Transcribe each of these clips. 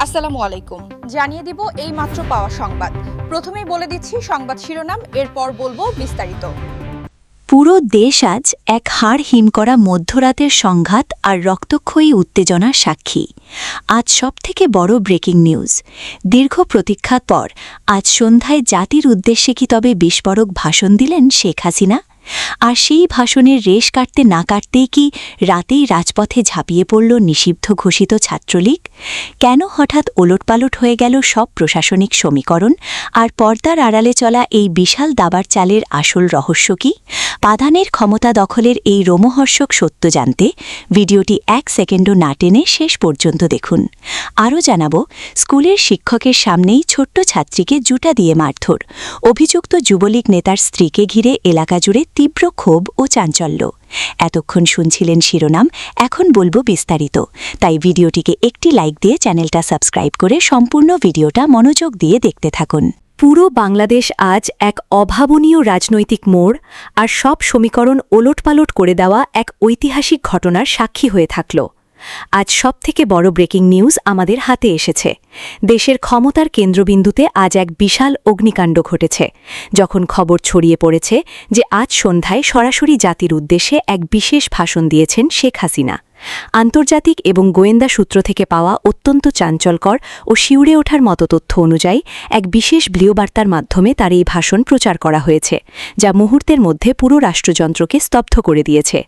আসসালামু আলাইকুম। জানিয়ে দিব এই মাত্র পাওয়া সংবাদ। প্রথমেই বলে দিচ্ছি সংবাদ শিরোনাম, এরপর বলবো বিস্তারিত। পুরো দেশ আজ এক হাড় হিম করা মধ্যরাতের সংঘাত আর রক্তক্ষয়ী উত্তেজনার সাক্ষী। আজ সবথেকে বড় ব্রেকিং নিউজ। দীর্ঘ প্রতীক্ষার পর আজ সন্ধ্যায় জাতির উদ্দেশ্যে কি তবে বিস্ফোরক ভাষণ দিলেন শেখ হাসিনা? আর সেই ভাষণের রেশ কাটতে না কাটতেই কি রাতেই রাজপথে ঝাঁপিয়ে পড়ল নিষিদ্ধ ঘোষিত ছাত্রলীগ? কেন হঠাৎ ওলটপালট হয়ে গেল সব প্রশাসনিক সমীকরণ? আর পর্দার আড়ালে চলা এই বিশাল দাবার চালের আসল রহস্য কি? পাধানের ক্ষমতা দখলের এই রোমহর্ষক সত্য জানতে ভিডিওটি 1 সেকেন্ডও না টেনে শেষ পর্যন্ত দেখুন। আরও জানাব, স্কুলের শিক্ষকের সামনেই ছোট্ট ছাত্রীকে জুতা দিয়ে মারধর, অভিযুক্ত যুবলীগ নেতার স্ত্রীকে ঘিরে এলাকা জুড়ে তীব্র ক্ষোভ ও চাঞ্চল্য। এতক্ষণ শুনছিলেন শিরোনাম, এখন বলবো বিস্তারিত। তাই ভিডিওটিকে একটি লাইক দিয়ে চ্যানেলটা সাবস্ক্রাইব করে সম্পূর্ণ ভিডিওটা মনোযোগ দিয়ে দেখতে থাকুন। পুরো বাংলাদেশ আজ এক অভাবনীয় রাজনৈতিক মোড় আর সব সমীকরণ ওলটপালট করে দেওয়া এক ঐতিহাসিক ঘটনার সাক্ষী হয়ে থাকল। আজ সবথেকে বড় ব্রেকিং নিউজ আমাদের হাতে এসেছে। দেশের ক্ষমতার কেন্দ্রবিন্দুতে আজ এক বিশাল অগ্নিকাণ্ড ঘটেছে, যখন খবর ছড়িয়ে পড়েছে যে আজ সন্ধ্যায় সরাসরি জাতির উদ্দেশ্যে এক বিশেষ ভাষণ দিয়েছেন শেখ হাসিনা। আন্তর্জাতিক এবং গোয়েন্দা সূত্র থেকে পাওয়া অত্যন্ত চাঞ্চল্যকর ও শিউরে ওঠার মতো তথ্য অনুযায়ী এক বিশেষ ভিডিওবার্তার মাধ্যমে তার এই ভাষণ প্রচার করা হয়েছে, যা মুহূর্তের মধ্যে পুরো রাষ্ট্রযন্ত্রকে স্তব্ধ করে দিয়েছে।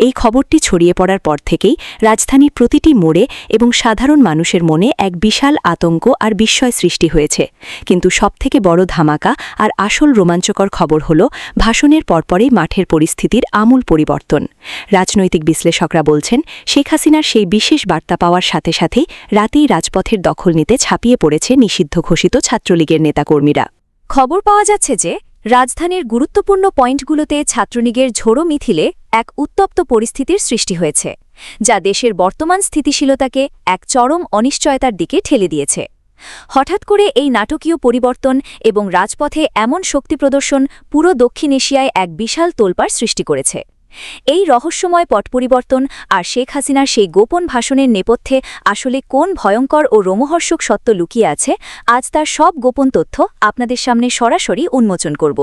এই খবরটি ছড়িয়ে পড়ার পর থেকেই রাজধানীর প্রতিটি মোড়ে এবং সাধারণ মানুষের মনে এক বিশাল আতঙ্ক আর বিস্ময় সৃষ্টি হয়েছে। কিন্তু সবথেকে বড় ধামাকা আর আসল রোমাঞ্চকর খবর হল, ভাষণের পরপরই মাঠের পরিস্থিতির আমূল পরিবর্তন। রাজনৈতিক বিশ্লেষকরা বলছেন, শেখ হাসিনার সেই বিশেষ বার্তা পাওয়ার সাথে সাথেই রাতেই রাজপথের দখল নিতে ঝাঁপিয়ে পড়েছে নিষিদ্ধ ঘোষিত ছাত্রলীগের নেতাকর্মীরা। খবর পাওয়া যাচ্ছে যে রাজধানীর গুরুত্বপূর্ণ পয়েন্টগুলোতে ছাত্রলীগের ঝোড়ো মিছিলে এক উত্তপ্ত পরিস্থিতির সৃষ্টি হয়েছে, যা দেশের বর্তমান স্থিতিশীলতাকে এক চরম অনিশ্চয়তার দিকে ঠেলে দিয়েছে। হঠাৎ করে এই নাটকীয় পরিবর্তন এবং রাজপথে এমন শক্তি প্রদর্শন পুরো দক্ষিণ এশিয়ায় এক বিশাল তোলপাড় সৃষ্টি করেছে। এই রহস্যময় পট পরিবর্তন আর শেখ হাসিনার সেই গোপন ভাষণের নেপথ্যে আসলে কোন ভয়ঙ্কর ও রোমহর্ষক সত্য লুকিয়ে আছে, আজ তার সব গোপন তথ্য আপনাদের সামনে সরাসরি উন্মোচন করব।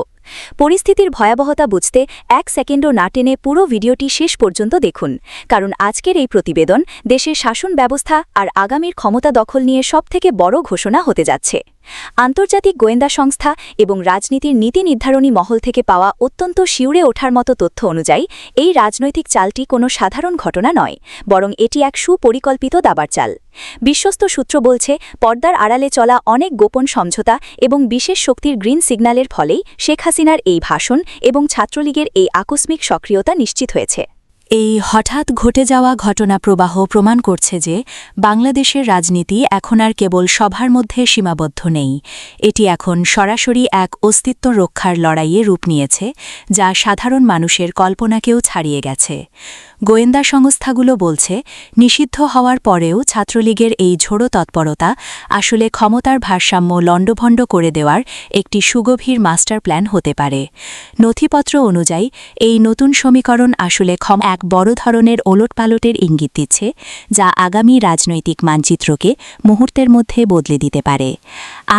পরিস্থিতির ভয়াবহতা বুঝতে 1 সেকেন্ডও না টেনে পুরো ভিডিওটি শেষ পর্যন্ত দেখুন, কারণ আজকের এই প্রতিবেদন দেশের শাসন ব্যবস্থা আর আগামীর ক্ষমতা দখল নিয়ে সবথেকে বড় ঘোষণা হতে যাচ্ছে। আন্তর্জাতিক গোয়েন্দা সংস্থা এবং রাজনীতির নীতি নির্ধারণী মহল থেকে পাওয়া অত্যন্ত শিউরে ওঠার মতো তথ্য অনুযায়ী এই রাজনৈতিক চালটি কোনো সাধারণ ঘটনা নয়, বরং এটি এক সুপরিকল্পিত দাবার চাল। বিশ্বস্ত সূত্র বলছে, পর্দার আড়ালে চলা অনেক গোপন সমঝোতা এবং বিশেষ শক্তির গ্রিন সিগন্যালের ফলেই শেখ হাসিনার এই ভাষণ এবং ছাত্রলীগের এই আকস্মিক সক্রিয়তা নিশ্চিত হয়েছে। এই হঠাৎ ঘটে যাওয়া ঘটনা প্রবাহ প্রমাণ করছে যে বাংলাদেশের রাজনীতি এখন আর কেবল সভার মধ্যে সীমাবদ্ধ নেই। এটি এখন সরাসরি এক অস্তিত্ব রক্ষার লড়াইয়ে রূপ নিয়েছে, যা সাধারণ মানুষের কল্পনাকেও ছাড়িয়ে গেছে। গোয়েন্দা সংস্থাগুলো বলছে, নিষিদ্ধ হওয়ার পরেও ছাত্রলীগের এই ঝোড়ো তৎপরতা আসলে ক্ষমতার ভারসাম্য লণ্ডভণ্ড করে দেওয়ার একটি সুগভীর মাস্টার প্ল্যান হতে পারে। নথিপত্র অনুযায়ী এই নতুন সমীকরণ আসলে এক বড় ধরনের ওলটপালটের ইঙ্গিত দিচ্ছে, যা আগামী রাজনৈতিক মানচিত্রকে মুহূর্তের মধ্যে বদলে দিতে পারে।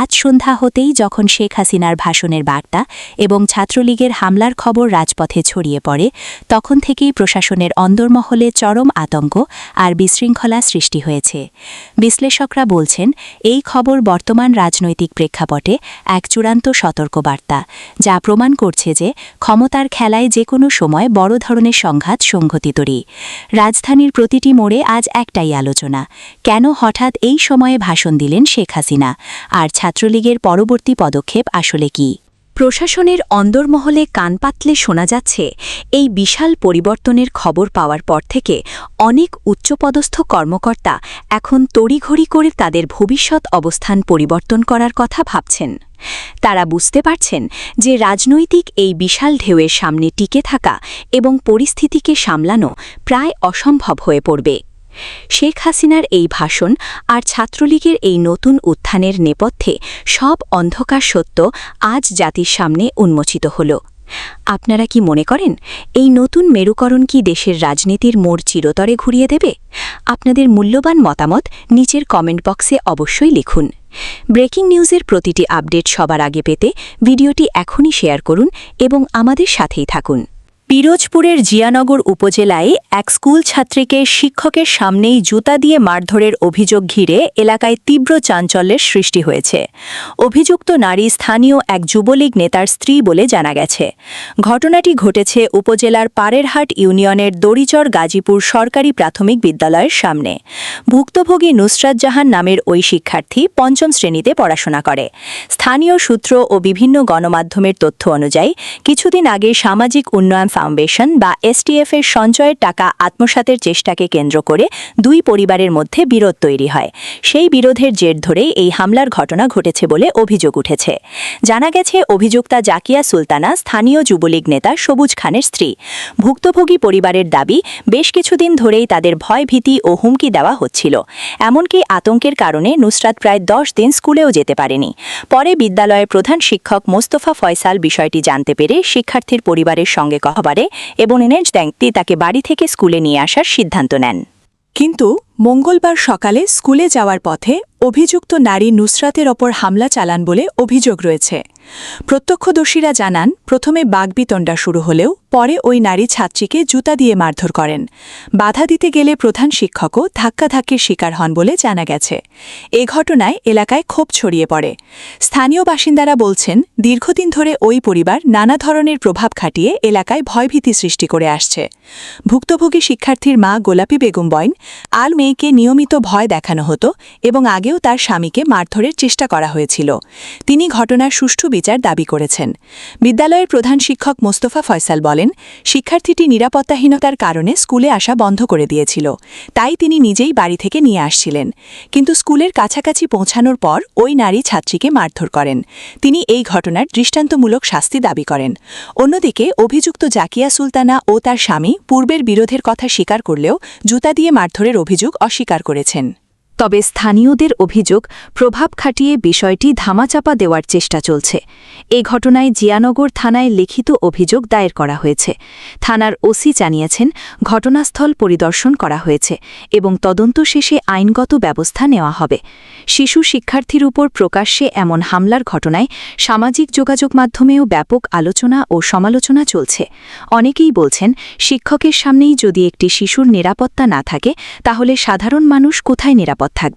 আজ সন্ধ্যা হতেই যখন শেখ হাসিনার ভাষণের বার্তা এবং ছাত্রলীগের হামলার খবর রাজপথে ছড়িয়ে পড়ে, তখন থেকেই প্রশাসনের অন্দরমহলে চরম আতঙ্ক আর বিশৃঙ্খলা সৃষ্টি হয়েছে। বিশ্লেষকরা বলছেন, এই খবর বর্তমান রাজনৈতিক প্রেক্ষাপটে এক চূড়ান্ত সতর্কবার্তা, যা প্রমাণ করছে যে ক্ষমতার খেলায় যে কোনো সময় বড় ধরনের সংঘাত সংঘটিতরই। রাজধানীর প্রতিটি মোড়ে আজ একটাই আলোচনা, কেন হঠাৎ এই সময়ে ভাষণ দিলেন শেখ হাসিনা, আর ছাত্রলীগের পরবর্তী পদক্ষেপ আসলে কি? প্রশাসনের অন্দরমহলে কান পাতলে শোনা যাচ্ছে, এই বিশাল পরিবর্তনের খবর পাওয়ার পর থেকে অনেক উচ্চপদস্থ কর্মকর্তা এখন তড়িঘড়ি করে তাদের ভবিষ্যৎ অবস্থান পরিবর্তন করার কথা ভাবছেন। তারা বুঝতে পারছেন যে রাজনৈতিক এই বিশাল ঢেউয়ের সামনে টিকে থাকা এবং পরিস্থিতিকে সামলানো প্রায় অসম্ভব হয়ে পড়বে। শেখ হাসিনার এই ভাষণ আর ছাত্রলীগের এই নতুন উত্থানের নেপথ্যে সব অন্ধকার সত্য আজ জাতির সামনে উন্মোচিত হল। আপনারা কি মনে করেন এই নতুন মেরুকরণ কি দেশের রাজনীতির মোড় চিরতরে ঘুরিয়ে দেবে? আপনাদের মূল্যবান মতামত নিচের কমেন্ট বক্সে অবশ্যই লিখুন। ব্রেকিং নিউজের প্রতিটি আপডেট সবার আগে পেতে ভিডিওটি এখনই শেয়ার করুন এবং আমাদের সাথেই থাকুন। পিরোজপুরের জিয়ানগর উপজেলায় এক স্কুল ছাত্রীকে শিক্ষকের সামনেই জুতা দিয়ে মারধরের অভিযোগ ঘিরে এলাকায় তীব্র চাঞ্চল্যের সৃষ্টি হয়েছে। অভিযুক্ত নারী স্থানীয় এক যুবলীগ নেতার স্ত্রী বলে জানা গেছে। ঘটনাটি ঘটেছে উপজেলার পাড়েরহাট ইউনিয়নের দড়িচর গাজীপুর সরকারি প্রাথমিক বিদ্যালয়ের সামনে। ভুক্তভোগী নুসরাত জাহান নামের ওই শিক্ষার্থী পঞ্চম শ্রেণীতে পড়াশোনা করে। স্থানীয় সূত্র ও বিভিন্ন গণমাধ্যমের তথ্য অনুযায়ী কিছুদিন আগে সামাজিক উন্নয়ন ফাউন্ডেশন বা STF এর সঞ্চয়ের টাকা আত্মসাতের চেষ্টাকে কেন্দ্র করে দুই পরিবারের মধ্যে বিরোধ তৈরি হয়। সেই বিরোধের জের ধরেই এই হামলার ঘটনা ঘটেছে বলে অভিযোগ উঠেছে। জানা গেছে অভিযুক্তা জাকিয়া সুলতানা স্থানীয় যুবলীগ নেতা সবুজ খানের স্ত্রী। ভুক্তভোগী পরিবারের দাবি, বেশ কিছুদিন ধরেই তাদের ভয়ভীতি ও হুমকি দেওয়া হচ্ছিল। এমনকি আতঙ্কের কারণে নুসরাত প্রায় 10 দিন স্কুলেও যেতে পারেনি। পরে বিদ্যালয়ের প্রধান শিক্ষক মোস্তফা ফয়সাল বিষয়টি জানতে পেরে শিক্ষার্থীর পরিবারের সঙ্গে কথা বলে এবং তাকে বাড়ি থেকে স্কুলে নিয়ে আসার সিদ্ধান্ত নেন। কিন্তু মঙ্গলবার সকালে স্কুলে যাওয়ার পথে অভিযুক্ত নারী নুসরাতের ওপর হামলা চালান বলে অভিযোগ রয়েছে। প্রত্যক্ষদর্শীরা জানান, প্রথমে বাগবিতণ্ডা শুরু হলেও পরে ওই নারী ছাত্রীকে জুতা দিয়ে মারধর করেন। বাধা দিতে গেলে প্রধান শিক্ষকও ধাক্কাধাক্কির শিকার হন বলে জানা গেছে। এ ঘটনায় এলাকায় ক্ষোভ ছড়িয়ে পড়ে। স্থানীয় বাসিন্দারা বলছেন, দীর্ঘদিন ধরে ওই পরিবার নানা ধরনের প্রভাব খাটিয়ে এলাকায় ভয়ভীতি সৃষ্টি করে আসছে। ভুক্তভোগী শিক্ষার্থীর মা গোলাপী বেগম বলেন, মেয়েকে নিয়মিত ভয় দেখানো হতো এবং আগেও তার স্বামীকে মারধরের চেষ্টা করা হয়েছিল। তিনি ঘটনার সুষ্ঠু বিচার দাবি করেছেন। বিদ্যালয়ের প্রধান শিক্ষক মোস্তফা ফয়সাল বলেন, শিক্ষার্থীটি নিরাপত্তাহীনতার কারণে স্কুলে আসা বন্ধ করে দিয়েছিল, তাই তিনি নিজেই বাড়ি থেকে নিয়ে আসছিলেন। কিন্তু স্কুলের কাছাকাছি পৌঁছানোর পর ওই নারী ছাত্রীকে মারধর করেন। তিনি এই ঘটনার দৃষ্টান্তমূলক শাস্তি দাবি করেন। অন্যদিকে অভিযুক্ত জাকিয়া সুলতানা ও তার স্বামী পূর্বের বিরোধের কথা স্বীকার করলেও জুতা দিয়ে মারধরের অভিযোগ অস্বীকার করেছেন। তবে স্থানীয়দের অভিযোগ, প্রভাব খাটিয়ে বিষয়টি ধামাচাপা দেওয়ার চেষ্টা চলছে। এ ঘটনায় জিয়ানগর থানায় লিখিত অভিযোগ দায়ের করা হয়েছে। থানার ওসি জানিয়েছেন, ঘটনাস্থল পরিদর্শন করা হয়েছে এবং তদন্ত শেষে আইনগত ব্যবস্থা নেওয়া হবে। শিশু শিক্ষার্থীর উপর প্রকাশ্যে এমন হামলার ঘটনায় সামাজিক যোগাযোগ মাধ্যমেও ব্যাপক আলোচনা ও সমালোচনা চলছে। অনেকেই বলছেন, শিক্ষকের সামনেই যদি একটি শিশুর নিরাপত্তা না থাকে, তাহলে সাধারণ মানুষ কোথায় নিরাপদ থাকবে?